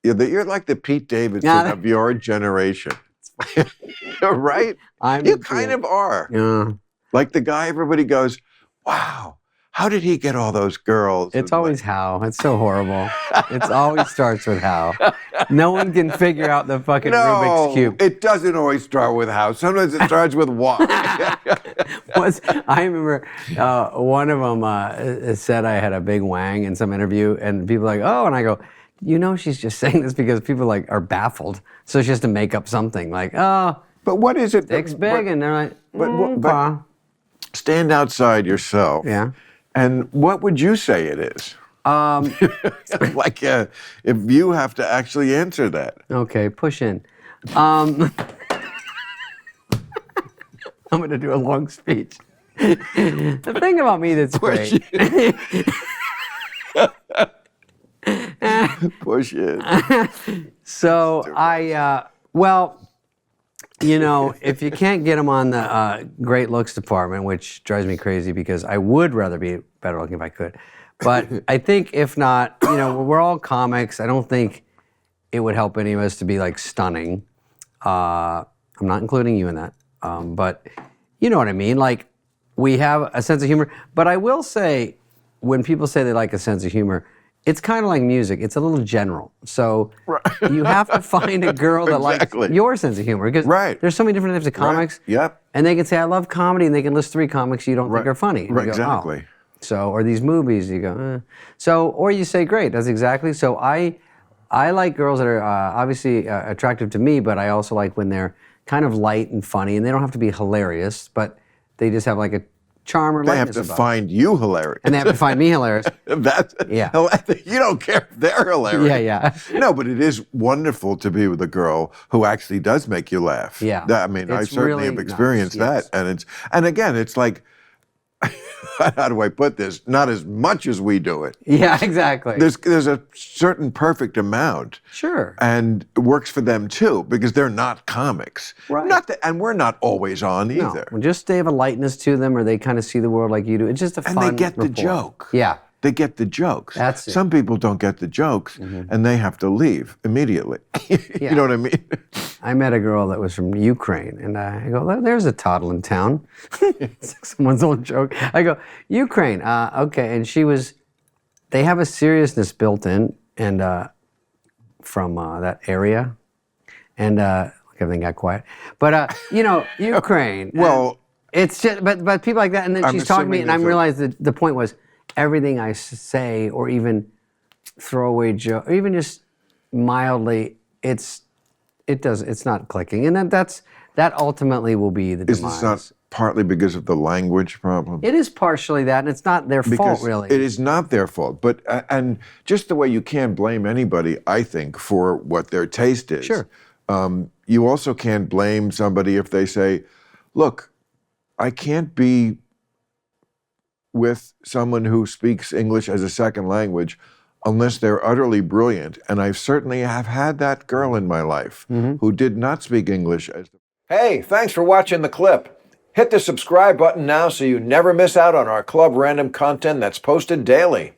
You're like the Pete Davidson of your generation. Right? You kind of are. Yeah. Like the guy everybody goes, wow, how did he get all those girls? It's always how. It's so horrible. It always starts with how. No one can figure out the fucking Rubik's Cube. It doesn't always start with how. Sometimes it starts with why. I remember one of them said I had a big wang in some interview, and people were like, oh, and I go, she's just saying this because people like are baffled. So she has to make up something like, oh, but what is it? Dick's big, and they're like, but stand outside yourself. Yeah. And what would you say it is? Like if you have to actually answer that. Okay, push in. I'm going to do a long speech. The thing about me that's great. Push in. So if you can't get them on the great looks department, which drives me crazy because I would rather be better looking if I could. But I think if not, we're all comics. I don't think it would help any of us to be like stunning. I'm not including you in that. But you know what I mean? Like we have a sense of humor. But I will say, when people say they like a sense of humor, it's kind of like music. It's a little general. So you have to find a girl that likes your sense of humor. Because there's so many different types of comics. Right. Yep. And they can say, I love comedy, and they can list 3 comics you don't think are funny. Right, go, exactly. Oh. So, or these movies, you go, So, or you say, great, that's exactly. So I like girls that are obviously attractive to me, but I also like when they're kind of light and funny, and they don't have to be hilarious, but they just have like a charm or lightness. They have to find you hilarious. And they have to find me hilarious. You don't care if they're hilarious. Yeah. No, but it is wonderful to be with a girl who actually does make you laugh. Yeah. I certainly have experienced that. Yes. And again, it's like, how do I put this? Not as much as we do it. Yeah, exactly. There's a certain perfect amount. Sure. And it works for them too, because they're not comics. Right. And we're not always on either. No, just they have a lightness to them, or they kind of see the world like you do. It's just a fun And they get rapport. the joke. Yeah. They get the jokes. That's it. Some people don't get the jokes, and they have to leave immediately. You know what I mean? I met a girl that was from Ukraine, and I go, there's a toddle in town. It's like someone's old joke. I go, Ukraine, okay. And they have a seriousness built in, and from that area, and everything got quiet. But Ukraine. Well, it's just, but people like that, and then she's talking to me, and I realized that the point was, everything I say, or even throwaway joke, or even just mildly, it's not clicking, and that ultimately will be the demise. Is this not partly because of the language problem? It is partially that, and it's not their fault, really. It is not their fault, but and just the way you can't blame anybody, I think, for what their taste is. Sure. You also can't blame somebody if they say, "Look, I can't be with someone who speaks English as a second language unless they're utterly brilliant." And I certainly have had that girl in my life who did not speak English. Hey, thanks for watching the clip. Hit the subscribe button now so you never miss out on our Club Random content that's posted daily.